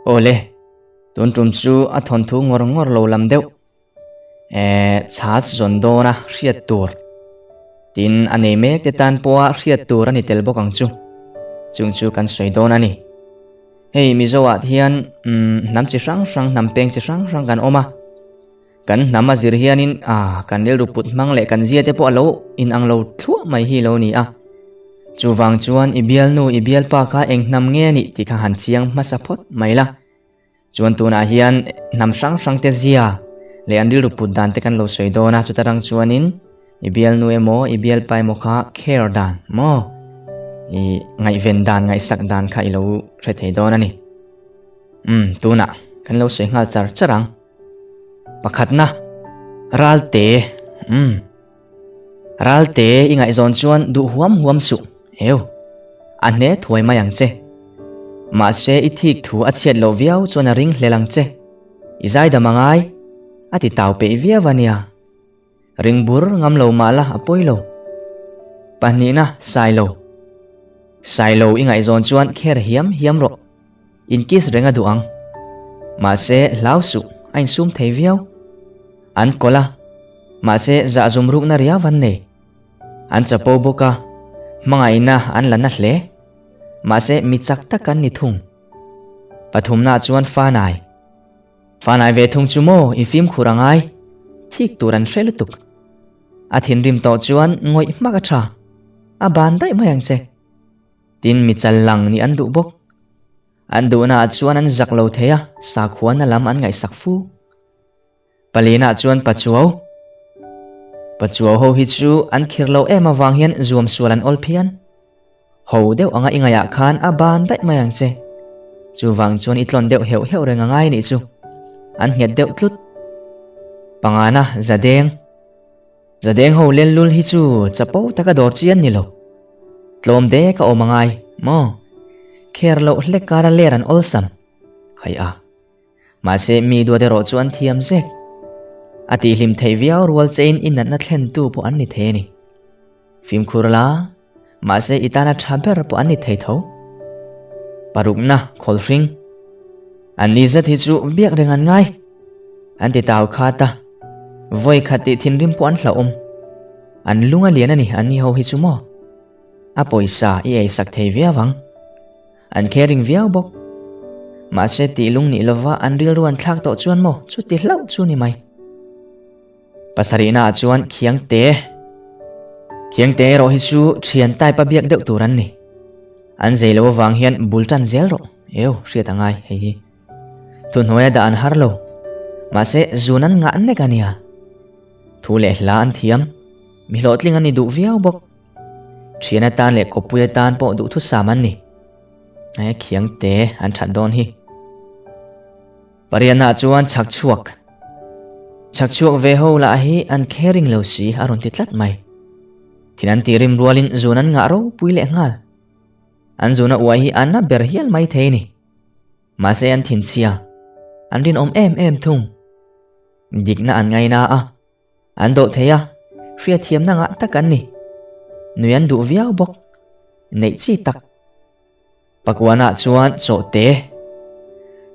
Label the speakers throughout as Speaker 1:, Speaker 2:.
Speaker 1: Ole, tun trum chu a thon thu ngor ngor lo lam deuh. Chas zon do na hriat tur. Tin anei mek te tan poa hriat tur ani tel bokang chu. Chung chu kan soi don ani. Hei mizo at hian nam chi sang sang nam peng chi sang sang kan oma. Kan nam a zir hianin kan nil ruput mang le kan zia te po lo in ang lo thua mai hi lo ni a. Chu wang chuan ibial nu ibial pa ka eng nam nge ni ti kha han chiang masapot mai la. Chuan tuna hian nam sang sang te zia le an nil ruput dan te kan lo soi dona chu tarang chuanin ibial nu emo ibial pa emo kha care dan mo. Ngai ven dan ngai sak dan kha ilo re thei don ani. Tuna kan lo soi ngal char charang. Pakhat na ralte ralte ingai zon chuan du huam su heu ane thoi mayang che ma se I thik thu a chiat lo viau chuan a ring hlelang che izai da mangai ati tau pe via vania ring bur ngam lo mala apoi lo panina sai lo ingai zon chuan kher hiam ro in kis renga duang ma se lau su anh sum thei viau an kola ma se za zum ruk na ria van ne an chapo boka mangai na an lana hle ma se mi chak takan ni thung pathum na chuan fanai ve thung chumo I fim khurangai thik turan hrelutuk a thin rim to chuan ngoi maka tha a ban dai mayang che tin mi chal lang ni an du bok an du na chuan an zak lo theya sa khuan na lam an ngai sak fu palina chuan pachuau ho hi chu an khirlo ema wang hian zuam sualan olpian ho deuh anga ingaya khan a ban dai mayang che chu wang chuan itlon deuh heu renga ngai ni chu an hiat deuh tlut pangana zadeng ho len lul hi chu chapo taka dor chian ni lo tlom de ka omangai mo kherlo hlekara leran olsam khai a ma se mi do de ro chuan thiam zek ati hlim thei viau rual chein in na thlen tu po an ni the ni fim khurla ma se itana thaber po an ni thei tho parukna kholring ani za thi chu biak rengan ngai an ti taw khata voi khati thinrim po an hlaum an lunga lian ani ani ho hi chu mo a poisa I ei sak thei via wang an kering viau bok ma se ti lung ni lova an ril ruan thlak to chuan mo chu ti hlau chu ni mai pasarina chuan khiang te ro hi chu thian tai pa biak deuh turan ni an zeilo wang hian bultan zel ro eu hriat angai hei hi thun hoya da an harlo ma se zunan nga an ne kania thule hla an thiam mi hlotling ani du viau bok thiana tan le kopuya tan po du thu saman ni ai khiang te an that don hi pariana chuan chak chuak ve ho la hi an kering lo si aron titlat mai thinan tirim rualin zunan nga ro puile ngal an zuna uai hi an na ber hial mai theini ma se an thin chia an rin om em thung dikna an ngai na a an do theya hria thiam na nga takan ni nuyan du viau bok nei chi tak pakwana chuan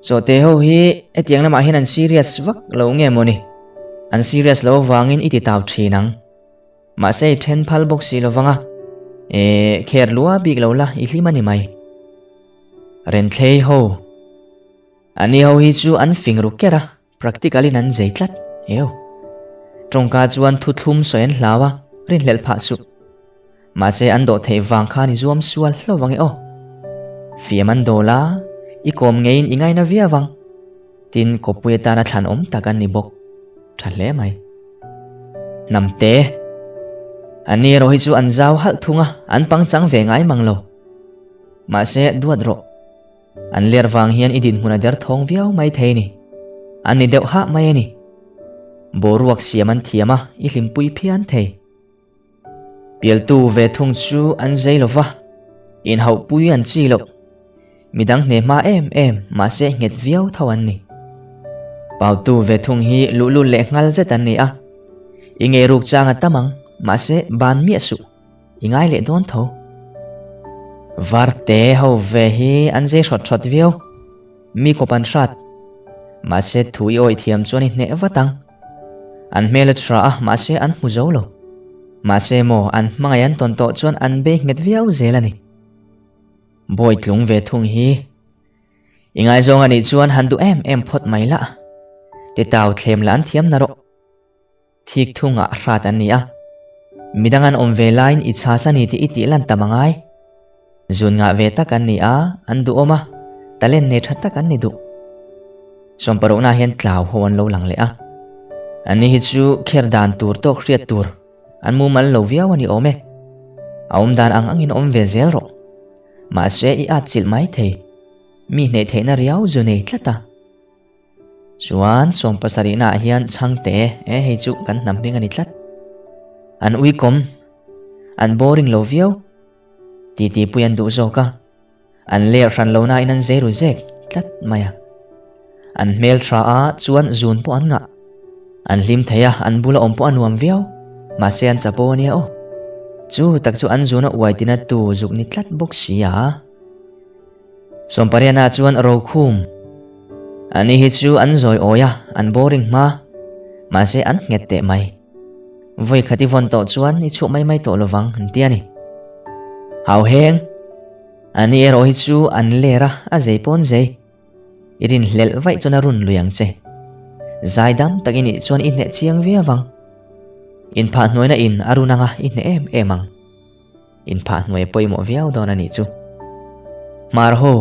Speaker 1: chote ho hi etiang lama hin an serious vak lo nge moni an serious lo wangin iti taw thinang ma se then phal bok si lo wanga kher lua big lo la I hlimani mai ren thlei ho ani ho hi chu an fingru kera practically nan zeitlat eu tongka chuan thuthum soin hlawa rin hlel pha su ma se an do thei wang kha ni zuam sual hlo wange o fiaman dola I kom ngein ingai na via wang tin kopueta na thlan om takan ni bok thle mai namte ani ro hi chu an zau hal thunga an pangchang ve ngai manglo ma se duat ro an ler wang hian idin huna der thong viau mai theini ani deuh ha mai ani boruak siaman thiama I hlimpui phian thei pial tu ve thung chu an zeilova in hau pui an chi lo midang ne ma em ma se nget viau thawan ni pau tu ve thung hi lulu le ngal zetan ni a inge ruk changa tamang ma se ban mi su ingai le don tho Varte ho ve hi an je shot viau mi ko pan shat ma se thui oi thiam chuan in ne watang an mele tra ma se an mu zo lo ma se mo an mangai an ton to chuan an be nget viau zelani boi tlung ve thung hi ingai zong ani chuan han du em phot mai la te taw thlem lan thiam na ro thik thunga hrat an ni a midangan om ve line I cha sani ti iti lan tamangai zun nga ve tak an ni a an du oma talen ne that tak an ni du som paro na hian tlaw ho an lo lang le a ani hi chu kher dan tur tok hriat tur an mu mal lo viau ani ome aum dan ang angin om ve zel ro ma se I at chil mai thei mi ne thei na riau zu nei tlata chuan som pasari na hian changte hei chu kan nam ding ani tlat an ui kom an boring lo viau ti puyan du zo ka an ler ran lo na inan zero zek tlat maya an mel tra a chuan zun po an nga an lim theya an bula om po anuam viau ma se an chapo nia o chu tak chu an zuna uaitina tu zuk ni tlat bok sia som pariana chuan ro khum ani hi chu an zoi oya an boring ma se an ngette mai voi khati von to chuan I chu mai to lowang tiani hau heng ani ero hi chu an lera a zei pon zei irin hlel vai chona run luyang che zaidam takini chuan in ne chiang ve awang in pha hnoina in arunanga in ne emang in pha hnoi poimo viau don ani chu mar ho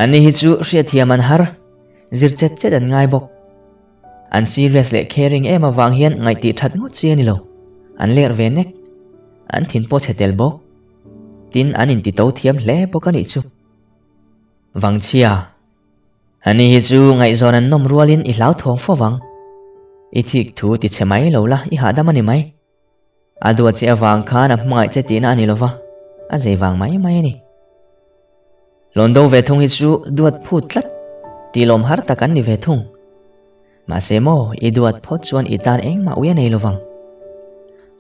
Speaker 1: ani hi chu hria thiaman har zirchet chet an ngai bok an serious le caring em awang hian ngai ti that ngot chi ani lo an ler ve nek an thin po chetel bok tin an in ti to thiam hle bok ani chu wang chia ani hi chu ngai zon an nom rualin I hlau thong fo wang I thik thu ti chemai lo la I hadam ani mai adu che awang khan a mai che tin ani lova a zei wang mai ani londo ve thung hi chu duat phut tlat ti lom har takan ni ve thung ma se mo I duat phot chuan I tan eng ma uya nei lovang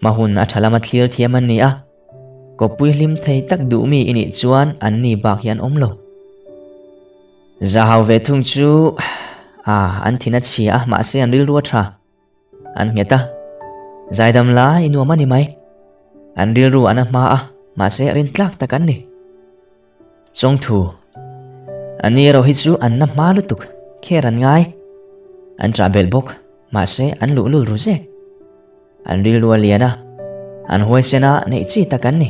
Speaker 1: ma hun a thalama thlir thiam an ni a ko pui hlim thei tak du mi ini chuan an ni bak hian om lo za hau ve thung chu an thina chia ma se an ril ruwa tha an ngeta zaidam la inu mani mai an ril ru an ma se rin tlak takan ni chong thu ani ro hi chu an na ma lutuk kher an ngai an travel bok ma se an lu lu ru zek an ril ru liana an hoi sena nei chi takan ni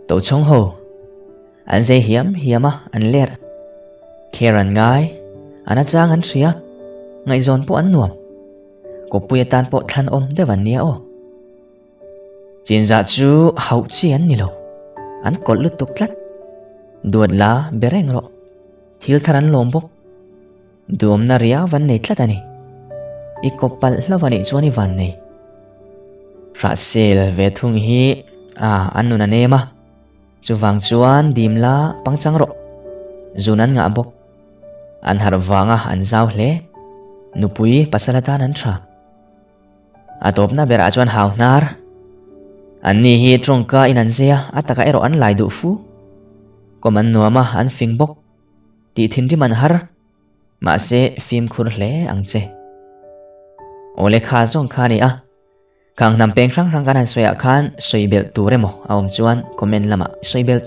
Speaker 1: to chong ho an zei hiama an ler kher an ngai ana chang an thria ngai zon po an nuam ko puya tan po than om dewan nia o chin za chu hau chi an ni lo an kol lu tuk tlat duat la bereng ro thil tharan lombok duom na ria van nei tlat ani I kopal hlawani chuani van nei ra sel ve thung hi an nun anema chuwang chuan dimla pangchang ro zunan nga bok an har wanga an zau hle nupui pasalatan an tha atop na bera chuan haw nar anni hi trongka in an zia ataka ero an lai du fu koman nuama an fingbok ti thinri man har ma se film khur hle angche ole kha zong kha ni a kang nam peng rang rang kan an soya khan soibel turemo awm chuan comment lama soibel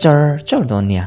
Speaker 1: chor don nia